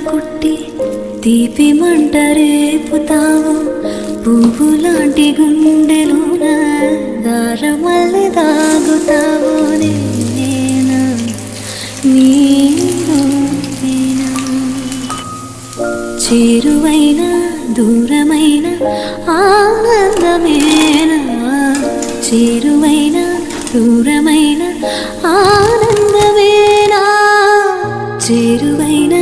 కుట్టి తీపి మంట రేపుతావు పువ్వు లాంటి గుండెలోన దారమల్లె దాగుతావు నేనా నీనా చేరువైన దూరమైన ఆనందమేనా చేరువైన దూరమైన ఆనందమేనా చేరువైన